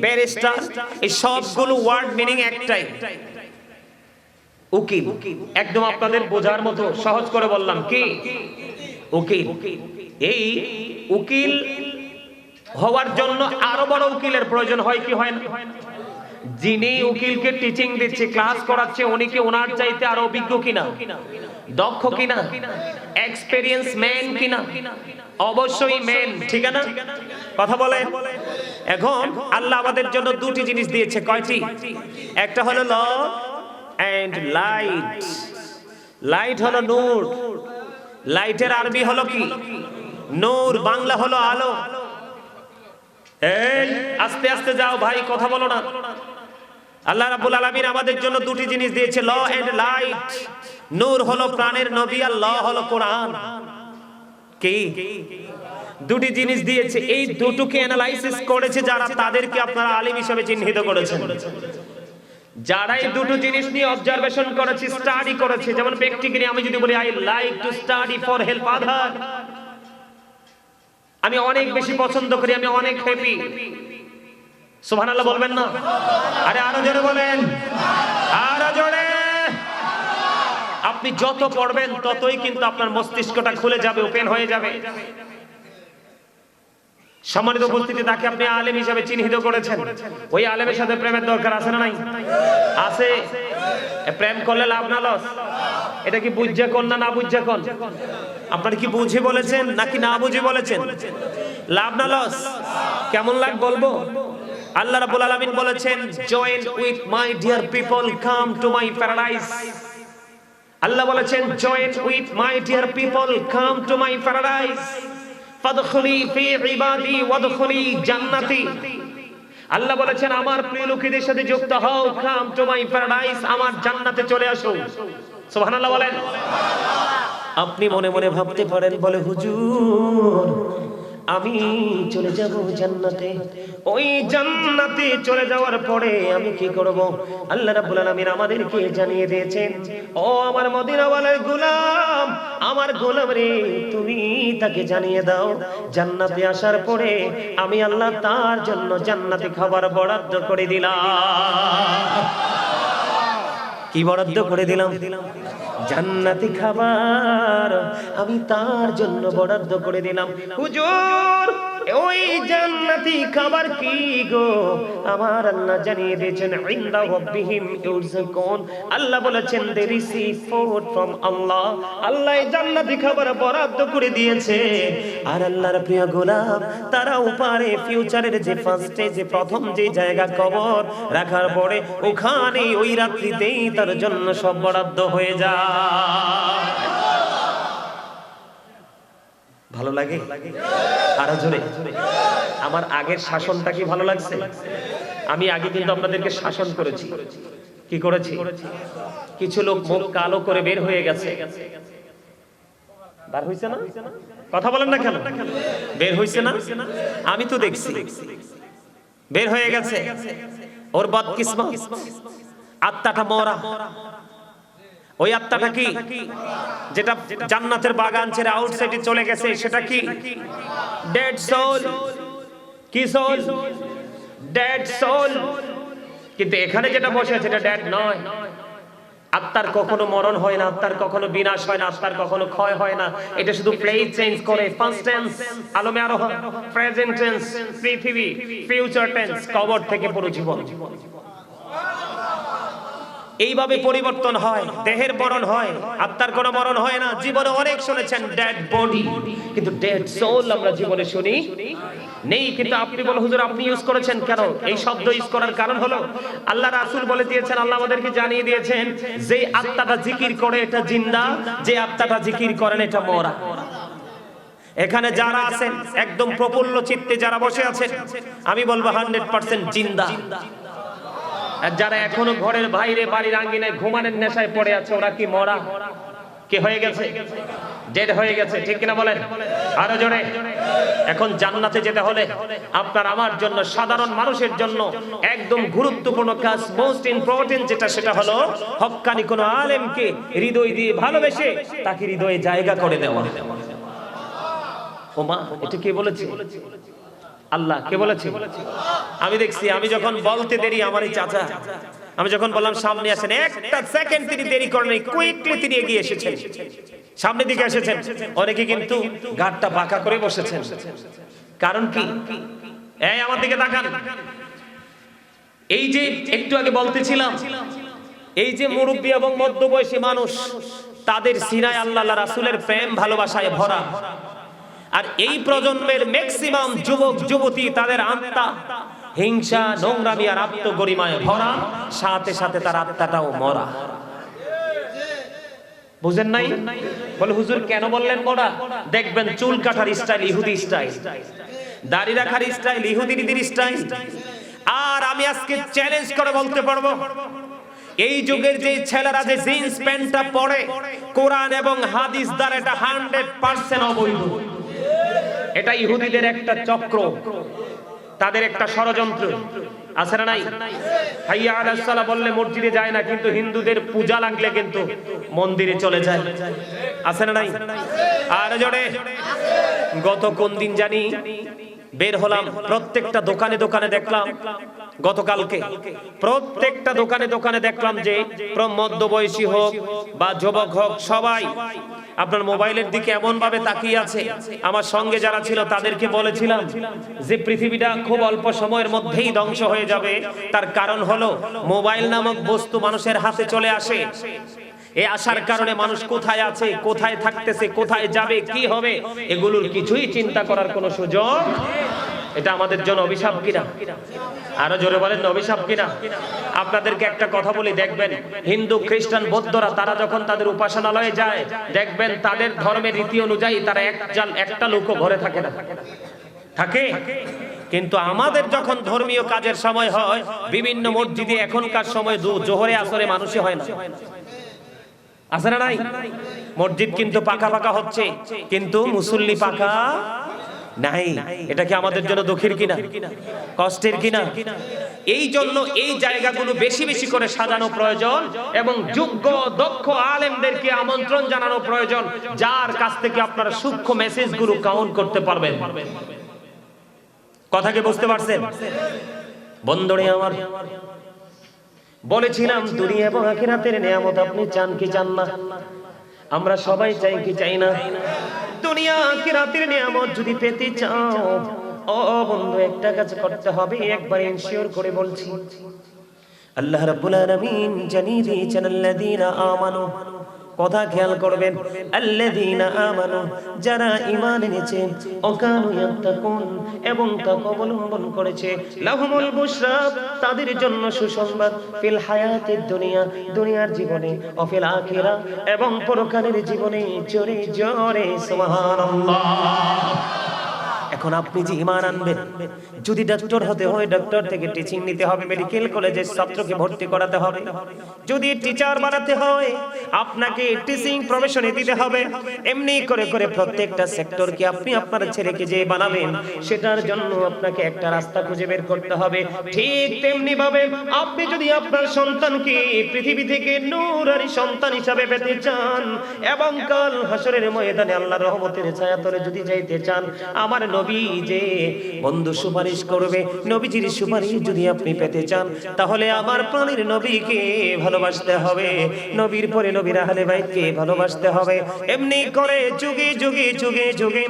ব্যারিস্টার, এই সবগুলো ওয়ার্ড মিনিং একটাই, উকিল। একদম আপনাদের বোঝার মতো সহজ করে বললাম, কি উকিল। এই উকিল হওয়ার জন্য আরো বড় উকিলের প্রয়োজন হয় কি হয় না? যিনি উকিলকে টিচিং দিচ্ছে, ক্লাস করাচ্ছে, উনি কি ওনার চাইতে আরো অভিজ্ঞ কিনা, দক্ষ কিনা, এক্সপেরিয়েন্স ম্যান কিনা? অবশ্যই ম্যান, ঠিক না? কথা বলে। এখন আল্লাহ আমাদের জন্য দুটি জিনিস দিয়েছে। কয়টি? একটা হলো ল এন্ড লাইট। লাইট হলো নূর। লাইটের আরবি হলো কি? নূর। বাংলা হলো আলো। এই আস্তে আস্তে যাও ভাই, কথা বলো না। আল্লাহ রাব্বুল আলামিন আমাদের জন্য দুটি জিনিস দিয়েছে, ল এন্ড লাইট। নূর হলো প্রাণের নবী, আর ল হলো কোরআন। কি দুটি জিনিস দিয়েছে? এই দুটোকে অ্যানালাইসিস করেছে যারা, তাদেরকে আপনারা আলিম হিসেবে চিহ্নিত করেছেন। যারা এই দুটো জিনিস নিয়ে অবজারভেশন করেছে, স্টাডি করেছে, যেমন ব্যক্তিকে নিয়ে আমি যদি বলি I like to study for help আদার, আমি অনেক বেশি পছন্দ করি, আমি অনেক হ্যাপি। সুবহানাল্লাহ বলবেন না? আরে আরো জোরে বলেন, আরো জোরে। আপনি যত পড়বেন ততই কিন্তু আপনার মস্তিষ্কটা খুলে যাবে, ওপেন হয়ে যাবে। সম্মানিত উপস্থিতি, তাকে আপনি আলেম হিসেবে চিহ্নিত করেছেন। ওই আলেমের সাথে প্রেমের দরকার আছে না নাই? আছে। প্রেম করলে লাভ না লস? এটা কি বুঝে কোন না বুঝে কোন? আপনারা কি বুঝে বলেছেন নাকি না বুঝে বলেছেন? লাভ না লস? কেমন লাগ বলবো? আল্লাহ রাব্বুল আলামিন বলেছেন, join with my dear people, come to my paradise. আল্লাহ বলেছেন, join with my dear people, come to my paradise, ফাদখুলি ফি ইবাদি ওয়াদখুলি জান্নাতি। আল্লাহ বলেছেন আমার প্রিয় লোকেদের সাথে যুক্ত হও, কাম টু মাই প্যারাডাইস, আমার জান্নাতে চলে আসো। সুবহানাল্লাহ বলেন। আপনি মনে মনে ভাবতে পারেন, বলে হুজুর আমি চলে যাব জান্নাতে, ওই জান্নাতে চলে যাওয়ার পরে আমি কি করব? আল্লাহ রাব্বুল আলামিন আমাদেরকে জানিয়ে দিয়েছেন, ও আমার মদিনাওয়ালার গোলাম, আমার গোলাম রে, তুমি তাকে জানিয়ে দাও জান্নাতে আসার পরে আমি আল্লাহ তার জন্য জান্নাতে খাবার বরাদ্দ করে দিলাম। কি বরাদ্দ করে দিলাম? জান্নাতি খাবার আমি তার জন্য বরাদ্দ করে দিলাম। হুজুর ওই জান্নাতি খাবার কি গো? আমার আল্লাহ জানিয়ে দিয়েছেন, ইনদা রাব্বিহিম ইউরযাকুন। আল্লাহ বলেছেন দে রিসিভ ফুড ফ্রম আল্লাহ। আল্লাহ এই জান্নাতি খাবার বরাদ্দ করে দিয়েছে। আর আল্লাহর প্রিয় গোলাম, তারা উপরে ফিউচারের যে ফার্স্টে, যে প্রথম যে জায়গা কবর রাখার পরে, ওখানে ওই রাত্রিতেই তার জন্য সব বরাদ্দ হয়ে যায়। ভালো লাগে? আরো জোরে। আমার আগের শাসনটা কি ভালো লাগছে? আমি আগে কিন্তু আপনাদেরকে শাসন করেছি। কি করেছি? কিছু লোক মুখ কালো করে বের হয়ে গেছে। বার হইছে না? কথা বলেন না কেন? বের হইছে না? আমি তো দেখছি বের হয়ে গেছে। ওর বদকিসমত, আত্মাটা মরা। ওই আত্মাটা কি? যেটা জান্নাতের বাগান ছেড়ে আউটসাইডে চলে গেছে, সেটা কি? Dead soul. কি সোল? Dead soul. কিন্তু এখানে যেটা বসে আছে এটা ডেড নয়। আত্মার কখনো মরণ হয় না, আত্মার কখনো বিনাশ হয় না, আত্মার কখনো ক্ষয় হয় না। এটা শুধু প্লেস চেঞ্জ করে। ফার্স্ট টেন্স আলমে আরোহণ, প্রেজেন্ট টেন্স পৃথিবী, ফিউচার টেন্স কবর থেকে পুরো জীবন। এইভাবে পরিবর্তন হয়। দেহের মরণ হয়, আত্মার কোনো মরণ হয় না। জীবনে অনেক শুনেছেন ডেড বডি, কিন্তু ডেড সোল আমরা জীবনে শুনি নেই। কিন্তু আপনি বলেন হুজুর আপনি ইউজ করেছেন কেন? এই শব্দ ইউজ করার কারণ হলো আল্লাহ রাসূল বলে দিয়েছেন, আল্লাহ আমাদেরকে জানিয়ে দিয়েছেন যে আত্মাটা জিকির করে এটা জিন্দা, যে আত্মাটা জিকির করেন এটা মরা। এখানে যারা আছেন একদম প্রফুল্ল চিত্তে যারা বসে আছেন, আমি বলবো 100% জিন্দা। আর যারা এখনো ঘরের বাইরে বাড়ির আঙ্গিনায় ঘুমানোর নেশায় পড়ে আছে, ওরা কি মরা? কি হয়ে গেছে? ডেড হয়ে গেছে। ঠিক কিনা বলেন? আরো জোরে। এখন জান্নাতে যেতে হলে আপনার আমার জন্য, সাধারণ মানুষের জন্য একদম গুরুত্বপূর্ণ কাজ, মোস্ট ইম্পর্টেন্ট যেটা, সেটা হলো হক্কানি কোন আলেমকে হৃদয় দিয়ে ভালোবেসে তাকে হৃদয়ে জায়গা করে দেওয়া। ওমা, এটা কে বলেছে? আল্লাহ। কে বলেছে? আমি দেখছি, আমি যখন বলতে দেরি, আমার এই চাচা, আমি যখন বললাম সামনে আসেন, একটা সেকেন্ড তিনি দেরি করেননি, কুইকলি তিনি এগিয়ে এসেছেন, সামনের দিকে এসেছেন। অনেকে কিন্তু ঘাটটা বাঁকা করে বসেছেন। কারণ কি? এই আমার দিকে তাকান। এই যে একটু আগে বলতেছিলাম, এই যে মুরব্বী এবং মধ্যবয়সী মানুষ, তাদের সিনায় আল্লাহ রাসূলের প্রেম ভালোবাসায় ভরা। আর এই প্রজন্মের ম্যাক্সিমাম যুবক যুবতী, তাদের আত্মা হিংসা, নোংরামি আর আত্মগরিমায় ভরা, সাথে সাথে তার আত্মাটাও মরা। বুঝেন নাই? বলে হুজুর কেন বললেন মরা? দেখবেন চুল কাটার স্টাইল ইহুদি স্টাইল, দাড়ি রাখার স্টাইল ইহুদিদের স্টাইল। আর আমি আজকে চ্যালেঞ্জ করে বলতে পারবো, এই যুগের যে ছেলেরা যে জিন্স প্যান্টটা পরে, কোরআন এবং হাদিস দ্বারা এটা 100% অবৈধ। এটা ইহুদিদের একটা চক্র, তাদের একটা ষড়যন্ত্র। আছে না নাই? হাইয়া আলাস সালাহ বললে মসজিদে যায় না, কিন্তু হিন্দুদের পূজা লাগলে কিন্তু মন্দিরে চলে যায়। আছে না নাই? আর জোরে। গত কোন দিন জানি বের হলাম, প্রত্যেকটা দোকানে দোকানে দেখলাম, গতকালকে প্রত্যেকটা দোকানে দোকানে দেখলাম যে মধ্যবয়সী হোক বা যুবক হোক, সবাই আপনার মোবাইলের দিকে এমন ভাবে তাকিয়ে আছে। আমার সঙ্গে যারা ছিল তাদেরকে বলেছিলাম যে পৃথিবীটা খুব অল্প সময়ের মধ্যেই ধ্বংস হয়ে যাবে। তার কারণ হলো মোবাইল নামক বস্তু মানুষের হাতে চলে আসে। এই আসার কারণে মানুষ কোথায় আছে, কোথায় থাকতেছে, কোথায় যাবে, কি হবে, এগুলোর কিছুই চিন্তা করার কোনো সুযোগ। এটা আমাদের জন্য অভিশাপ কিনা? আরো জোরে বলেন, অভিশাপ কিনা? আপনাদেরকে একটা কথা বলি, দেখবেন হিন্দু, খ্রিস্টান, বৌদ্ধরা তারা যখন তাদের উপাসনালয়ে যায়, দেখবেন তাদের ধর্মের রীতি অনুযায়ী তারা একটা লোকও ঘরে থাকে না, থাকে। কিন্তু আমাদের যখন ধর্মীয় কাজের সময় হয়, বিভিন্ন মসজিদে এখনকার সময় জোহরে আসরে মানুষই হয় না। আছে না নাই? মসজিদ কিন্তু পাকা পাকা হচ্ছে, কিন্তু মুসল্লি পাকা নাই। এটা কি আমাদের জন্য দুঃখের কিনা, কষ্টের কিনা? এই জন্য এই জায়গাগুলো বেশি বেশি করে সাজানো প্রয়োজন এবং যোগ্য দক্ষ আলেমদেরকে আমন্ত্রণ জানানো প্রয়োজন, যার কাছ থেকে আপনারা সূক্ষ্ম মেসেজগুলো কাউন্ট করতে পারবেন। কথা কি বুঝতে পারছেন? বন্ধুরে আমার, বলেছিলাম দুনিয়া এবং আখিরাতের নিয়ামত আপনি চান কি চান না? আমরা সবাই চাই কি চাই না? দুনিয়া আখিরাতের নিয়ামত যদি পেতে চাও, ও বন্ধু, একটা কাজ করতে হবে, একবার ইনশিওর করে বলছি। আল্লাহ রাব্বুল আলামিন জানিয়ে দিয়েছেন আল্লাযীনা আমানু। কথা খেয়াল করবেন, আল্লাযীনা আমানু, যারা ঈমান এনেছে, ওয়াকানু ইয়াত্তাকুন, এবং তাকওয়া অবলম্বন করেছে, লাহুমুল বুশরা, তাদের জন্য সুসংবাদ, ফিল হায়াতিদ দুনিয়া, দুনিয়ার জীবনে, ও ফিল আখিরা, এবং পরকালের জীবনে। জোরে জোরে সুবহানাল্লাহ। এখন আপনি যে ঈমান আনবেন, যদি ডাক্তার হতে হয় ডাক্তার থেকে টিচিং নিতে হবে, মেডিকেল কলেজে ছাত্রকে ভর্তি করাতে হবে। যদি টিচার বানাতে হয় আপনাকে টিচিং প্রফেশনে দিতে হবে। এমনি করে করে প্রত্যেকটা সেক্টরকে আপনি আপনার ছেলেকে যে বানাবেন, সেটার জন্য আপনাকে একটা রাস্তা খুঁজে বের করতে হবে। ঠিক তেমনি ভাবে আপনি যদি আপনার সন্তানকে পৃথিবী থেকে নূরানি সন্তান হিসাবে পেতে চান এবং কাল হাসরের ময়দানে আল্লাহর রহমতের ছায়াতলে যদি যাইতে চান, আমার নবী যে বন্ধু সুপারিশ করবে, নবীজির সুপারিশ যদি আপনি পেতে চান তাহলে আমার প্রাণের নবীকে ভালোবাসতে হবে, নবীর পরে নবীর আহলে বাইতকে ভালোবাসতে হবে। এমনি করে যুগে যুগে যুগে যুগে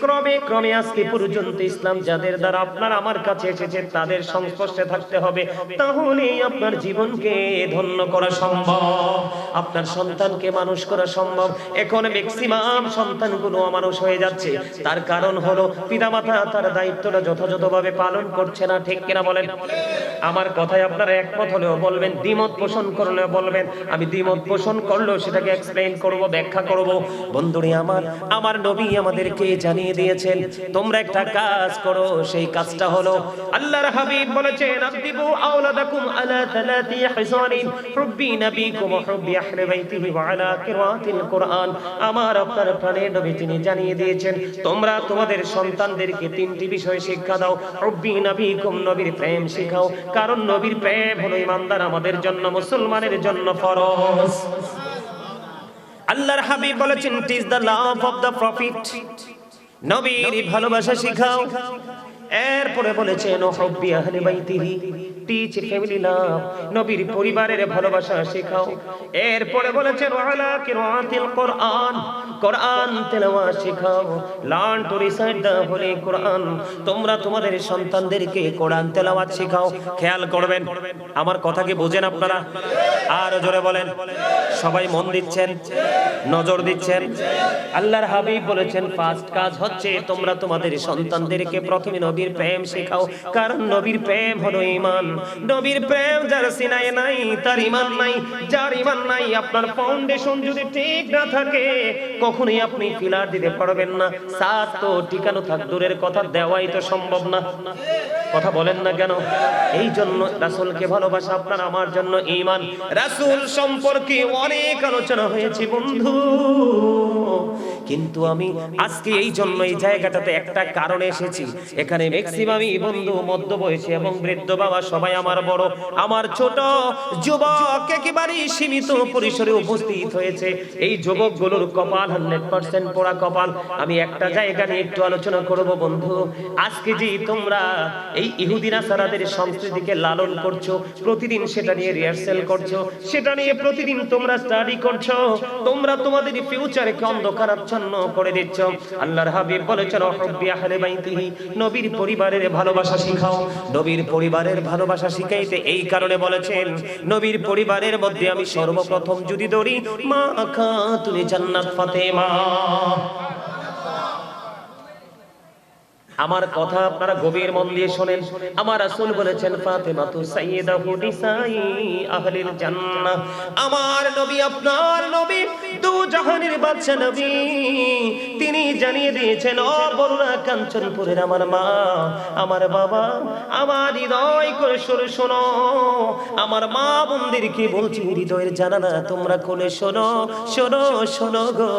ক্রমে ক্রমে আজকে পর্যন্ত ইসলাম যাদের দ্বারা আপনার আমার কাছে এসেছে তাদের সংস্পর্শে থাকতে হবে, তাহলেই আপনার জীবনকে ধন্য করা সম্ভব, আপনার সন্তানকে মানুষ করা সম্ভব। এখন ম্যাক্সিমাম সন্তানগুলো অমানুষ হয়ে যাচ্ছে, তার কারণ হলো পিতামাতা তার দায়িত্বটা যথাযথভাবে পালন করছে না। ঠিক কিনা বলেন? আমার কথায় আপনারা একমত হলেও বলবেন, দ্বিমত পোষণ করলেও বলবেন। আমি দ্বিমত পোষণ করলেও সেটাকে এক্সপ্লেইন করব, ব্যাখ্যা করব। বন্ধুরে আমার নবী আমাদেরকে জানিয়ে দিয়েছেন তোমরা একটা কাজ করো, সেই কাজটা হলো আল্লাহর হাবিব বলেছেন আদিবু আওলাদাকুম আলা তালাতি হিসানিন হুব্বি নবীকুম ওয়া হুব্বি আহলি বাইতিহি ওয়া আলা কিরাআতিল কুরআন। আমার আপনার প্রাণের নবী তিনি জানিয়ে দিয়েছেন তোমরা তোমাদের সন্তানদেরকে তিনটি বিষয় শিক্ষা দাও। হুব্বি নবীকুম, নবীর প্রেম শিখাও, কারণ নবীর প্রেম হলো ইমানদার আমাদের জন্য, মুসলমানের জন্য ফরজ। আল্লাহর হাবিব বলেছেন teach the love of the prophet, নবীর ভালোবাসা শিখাও। এরপরে বলেছেন হুব্বি আহলি বাইতিহি, টিচ ফ্যামিলি লাভ, নবীর পরিবারের ভালোবাসা শেখাও। এরপরে বলেছেন ওয়ালা কিরাআতিল কুরআন, কোরআন তেলাওয়াত শেখাও। Learn to recite the holy Quran, তোমরা তোমাদের সন্তানদেরকে কোরআন তেলাওয়াত শেখাও। খেয়াল করবেন আমার কথা কি বোঝেন আপনারা? আর জোরে বলেন। সবাই মন দিচ্ছেন, নজর দিচ্ছেন? আল্লাহর হাবিব বলেছেন ফার্স্ট কাজ হচ্ছে তোমরা তোমাদের সন্তানদেরকে প্রথমে নবীর প্রেম শেখাও, কারণ নবীর প্রেম হলো ঈমান। নবীর প্রেম যার সিনায় নাই তার ঈমান নাই, যার ঈমান নাই আপনার ফাউন্ডেশন যদি ঠিক না থাকে কখনোই আপনি পিলার দিতে পারবেন না। সাত তো টিকানো থাক দূরের কথা, দেওয়াই তো সম্ভব না। কথা বলেন না কেন? এই জন্য রাসূলকে ভালোবাসা আপনার আমার জন্য ঈমান। রাসূল সম্পর্কে অনেক আলোচনা হয়েছে বন্ধু, কিন্তু আমি আজকে এই জন্য এই জায়গাটাতে একটা কারণে এসেছি। এখানে ম্যাক্সিমামই বন্ধু মধ্যবয়সী এবং বৃদ্ধ বাবা সবাই আমার বড়, আমার ছোট যুবক একেবারেই সীমিত পরিসরে উপস্থিত হয়েছে। এই যুবকগুলোর কপাল 100% পোড়া কপাল। আমি একটা জায়গা নিয়ে একটু আলোচনা করব বন্ধু। আজকে যে তোমরা এই ইহুদি নাসারাদের সংস্কৃতিকে লালন করছো, প্রতিদিন সেটা নিয়ে রিহার্সাল করছো, সেটা নিয়ে প্রতিদিন তোমরা স্টাডি করছো, তোমরা তোমাদের ফিউচারকে অন্ধকারাচ্ছন্ন করে দিচ্ছ। আল্লাহর হাবিব বলেছেন হুব্বি আহলি বাইতিহি, নবীর পরিবারের ভালোবাসা শিখাও। নবীর পরিবারের ভালোবাসা শিখাইতে এই কারণে বলেছেন নবীর পরিবারের মধ্যে আমি সর্বপ্রথম যদি ধরি মা খাতুনে জান্নাত ফাতেমা। আমার কথা আপনারা গভীর মন দিয়ে শুনেন। আমার রাসূল বলেছেন ফাতেমাতু সাইয়্যিদাতু নিসাই আহলিল জান্নাহ। আমার নবী আপনার নবী দু জাহানের বাদশা নবী, তিনি জানিয়ে দিয়েছেন ও বরুণা কাঞ্চনপুরের আমার মা, আমার বাবা, আমার হৃদয় করে শোনো, আমার মা বোনদেরকে বলছি হৃদয়ের জানালা তোমরা খুলে শোনো, শোনো শোনো গো।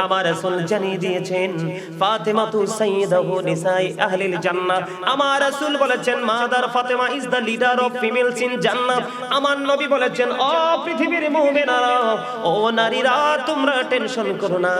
আমার রাসূল জানিয়ে দিয়েছেন ফাতেমাতু সাইয়্যিদাতু নিসাই আহলিল জান্নাহ। আমার রাসূল বলেছেন mother Fatima is the leader of females in জান্নাহ। আমার নবী বলেছেন ও পৃথিবীর মুমিনারা, ও নারীরা তোমরা টেনশন করো না,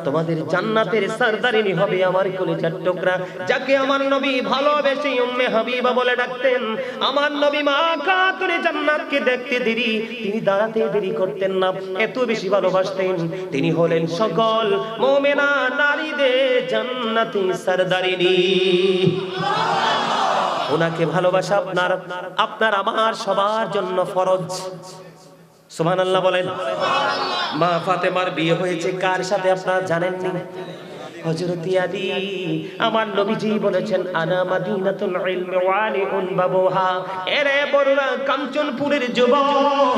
তোমাদের জান্নাতের সরদারিনী হবে আমার কলিজার টুকরা, যাকে আমার নবী ভালোবেসে উম্মে হাবিবা বলে ডাকতেন। আমার নবী মা খাতুনে জান্নাতকে দেখতে দেরি, তিনি দাঁড়াতে দেরি করতেন না, এত বেশি ভালোবাসতেন। তিনি হলেন সকল মুমিনা নারীদের জান্নাতি সরদারিনী। ওনাকে ভালোবাসা আপনার আমার সবার জন্য ফরজ। সুবহানাল্লাহ বলেন। মা ফাতেমার বিয়ে হয়েছে কার সাথে আপনারা জানেননি? হযরত আলী। আমার নবীজি বলেছেন আনা মাদিনাতুল ইলমি ওয়া আলিউন বাবুহা। এরে বড়রা কাঞ্চনপুরের যুবক,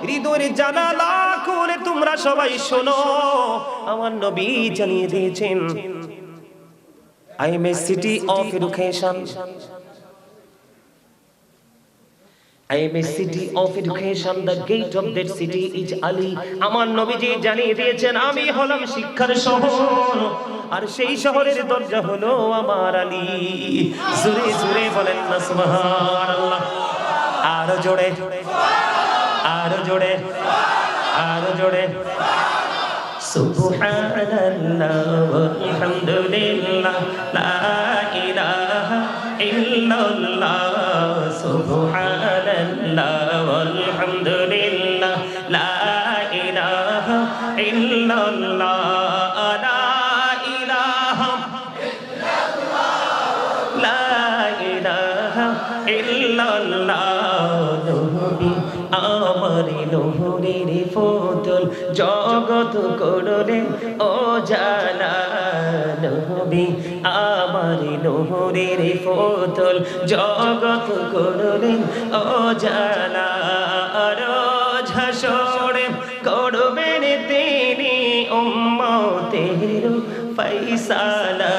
হৃদয়ের জানালা খুলে তোমরা সবাই শোনো। আমার নবী জানিয়ে দিয়েছেন I am a city of education. I am a city of education. The gate of that city is Ali. আমার নবীজি জানিয়ে দিয়েছেন আমি হলাম শিক্ষার শহর, আর সেই শহরের দরজা হলো আমার আলী। জোরে জোরে বলেন না সুবহানাল্লাহ। আরো জোরে, আরো জোরে, আরো জোরে। সুবহানাল্লাহ ওয়ালহামদুলিল্লাহ লা ইলাহা ইল্লাল্লাহ সুবহানাল্লাহ ওয়ালহামদুলিল্লাহ লা ইলাহা ইল্লাল্লাহ লা ইলাহা লা ইলাহা ইল্লাল্লাহ নবী আমার নহরের ফতুল জগৎ করলেন ও জানা নবী আমার নহরের ফতুল জগৎ করলেন ও জানা রোজ হাসরে করবেন তিনি উম্মতের ফয়সালা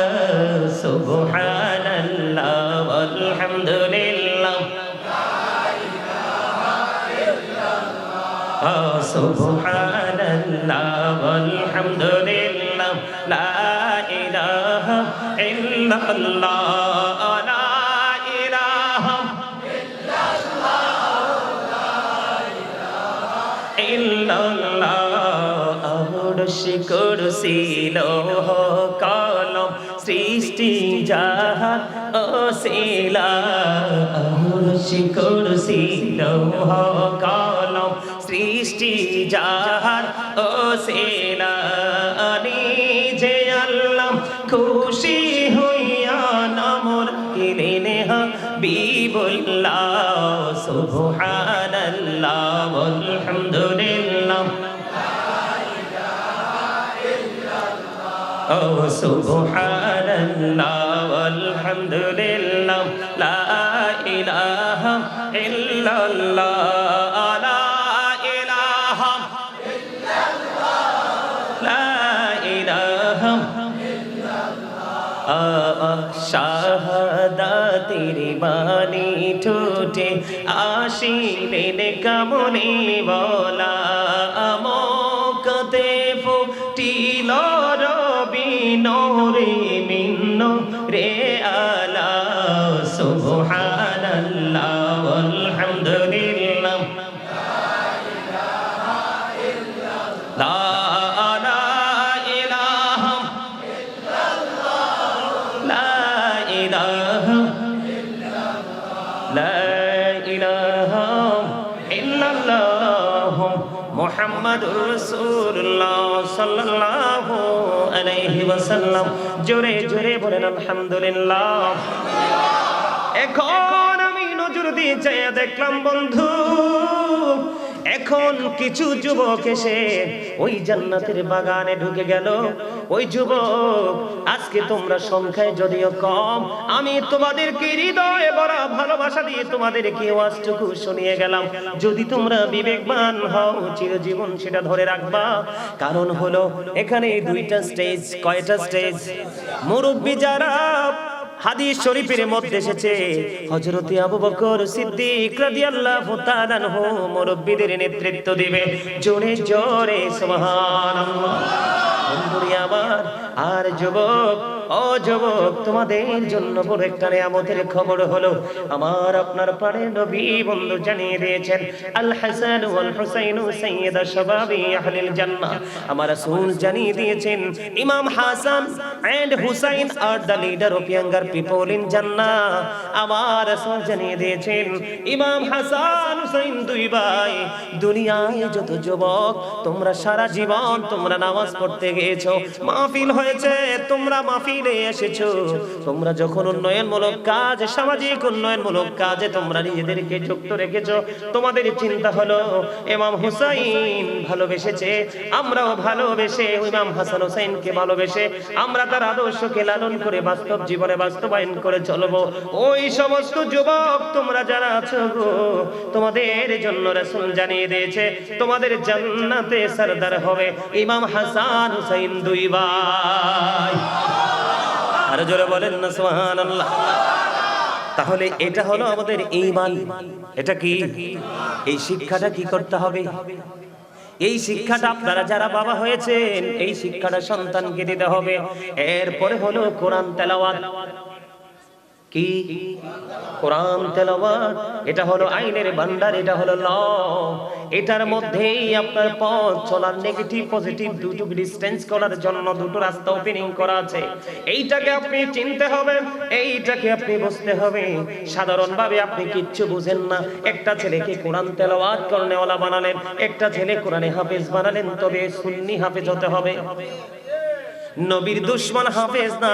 সুবহানাল্লাহ আলহামদুলিল্লাহ সুবহানাল্লাহ আলহামদুলিল্লাহ লা ইলাহা ইল্লাল্লাহ লা ইলাহা ইল্লাল্লাহ আরশ কুরসি লৌহ কলম সৃষ্টি জাহান ওসিলা আরশ কুরসি লৌহ কলম সৃষ্টি জাহান ওসিলা নিজে আল্লাহ খুশি হইয়া নামর কিলেন হাবিবুল্লাহ সুবহানাল্লাহ আলহামদুলিল্লাহ ও সুবহানাল্লাহ আলহামদুলিল্লাহ লা ইলাহা ইল্লাল্লাহ লা ইলাহা লা ইলাহা শাহাদাতের বাণী ঠোঁটে আসিলেন কামনে বলা আমকতে ফুটিল রবি নূরে মিন্ন রে আলা সুবহানাল্লাহ আলহামদুলিল্লাহ লা মুহাম্মাদুর রাসূলুল্লাহ সাল্লাল্লাহু আলাইহি ওয়াসাল্লাম জোরে জোরে বলেন আলহামদুলিল্লাহ। এখন আমি নজর দিয়ে চাইয়া দেখলাম বন্ধু, এখন কিছু যুবক এসে ওই জান্নাতের বাগানে ঢুকে গেল। ওই যুবক আজকে তোমরা সংখ্যায় যদিও কম, আমি তোমাদেরকে হৃদয়ে ভরা ভালোবাসা দিয়ে তোমাদেরকে ওয়াজটুকু শুনিয়ে গেলাম। যদি তোমরা বিবেকবান হও চিরজীবন সেটা ধরে রাখবা। কারণ হলো এখানে দুইটা স্টেজ। কয়টা স্টেজ? মুরব্বি যারা হাদিস শরীফের মধ্যে এসেছে হযরত আবু বকর সিদ্দিক রাদিয়াল্লাহু তাআলা আনহু মুরব্বিদের নেতৃত্ব দিবে। জোরে জোরে সুবহানাল্লাহ। বন্ধুরা আমার, আর যুবক ও যুবক, তোমাদের জন্য বড় একটা নিয়ামতের খবর হলো আমার আপনার প্রাণের নবী বন্ধু জানিয়ে দিয়েছেন আল হাসান ওয়াল হুসাইন সাইয়্যিদা শাবাবি আহলিল জান্নাহ। আমার রাসূল জানিয়ে দিয়েছেন Imam Hasan and Hussain are the leader of younger people in জান্নাহ। আমার রাসূল জানিয়ে দিয়েছেন ইমাম হাসান হুসাইন দুই ভাই। দুনিয়ায় যত যুবক তোমরা সারা জীবন তোমরা নামাজ পড়তে গিয়েছো, মাহফিল হয়েছে, তোমরা মাহফিলে এসেছো, তোমরা যখন উন্নয়নমূলক কাজ, সামাজিক উন্নয়নমূলক কাজে তোমরা নিজেদেরকে যুক্ত রেখেছো, তোমাদের চিন্তা হলো ইমাম হুসাইন ভালোবেসেছে, আমরাও ভালোবেসে ইমাম হাসান হুসাইনকে ভালোবেসে আমরা তার আদর্শকে লালন করে বাস্তব জীবনে বাস্তবায়ন করে চলবো। ওই সমস্ত যুবক তোমরা যারা আছো গো, তোমাদের জন্য রাসূল জানিয়ে দিয়েছে তোমাদের জান্নাতে সরদার হবে ইমাম হাসান হুসাইন দুই ভাই। আর জোরে বলেন না সুবহানাল্লাহ। তাহলে এটা হলো আমাদের ঈমান। এটা কি? এই শিক্ষাটা কি করতে হবে? এই শিক্ষাটা আপনারা যারা বাবা হয়েছেন এই শিক্ষাটা সন্তানকে দিতে হবে। এরপরে হলো কোরআন তেলাওয়াত। কি? কোরআন তেলাওয়াত। এটা হলো আইনের ভান্ডার, এটা হলো ল। এটার মধ্যেই আপনার পথ চলার, নেগেটিভ পজিটিভ দুটো ডিসটেন্স করার জন্য দুটো রাস্তা ওপেনিং করা আছে। এইটাকে আপনি চিনতে হবে, এইটাকে আপনি বুঝতে হবে। সাধারণভাবে আপনি কিচ্ছু বুঝেন না। একটা ছেলেকে কোরআন তেলাওয়াত করনেওয়ালা বানালেন, একটা ছেলে কোরআনে হাফেজ বানালেন, তবে সুন্নি হাফেজ হতে হবে। নবীর দুশমন হাফেজ না,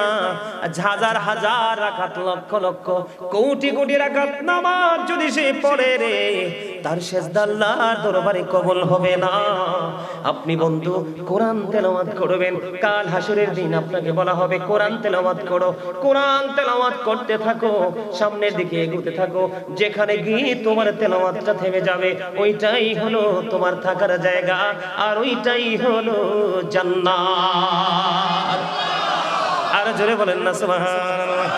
হাজার হাজার রাকাত, লক্ষ লক্ষ, কোটি কোটি রাকাত নামাজ যদি সে পড়ে রে, তার সেজদা আল্লাহর দরবারে কবুল হবে না। আপনি বন্ধু কোরআন তেলাওয়াত করবেন, কাল হাসরের দিন আপনাকে বলা হবে কোরআন তেলাওয়াত করো। কোরআন তেলাওয়াত করতে থাকো, সামনের দিকে এগোতে থাকো। যেখানে গিয়ে তোমার তেলাওয়াতটা থেমে যাবে, ওইটাই হলো তোমার থাকার জায়গা, আর ওইটাই হলো জান্নাত। আর জোরে বলেন না সুবহানাল্লাহ।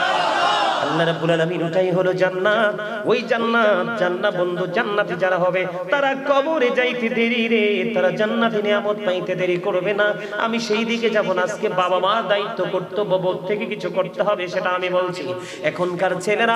আল্লাহ রাব্বুল আলামিন, ওটাই হলো জান্নাত। ওই জান্নাত, জান্নাত বন্ধু, জান্নাতি যারা হবে তারা কবরে যাইতে দেরি রে, তারা জান্নাতি নিয়ামত পাইতে দেরি করবে না। আমি সেই দিকে যাব না। আজকে বাবা মা দায়িত্ব, কর্তব্য বোধ থেকে কিছু করতে হবে, সেটা আমি বলছি। এখনকার ছেলেরা